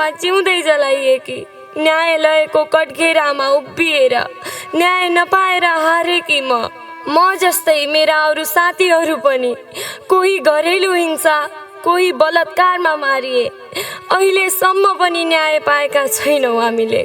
आगोमा जिउँदै जलाइएकी, न्यायालयको कठघेरामा उभिएर न्याय नपाएर हारेकी म जस्तै मेरा अरू साथीहरू पनि कोही घरेलु हिंसा, कोही बलात्कारमा मारिए। अहिलेसम्म पनि न्याय पाएका छैनौँ हामीले।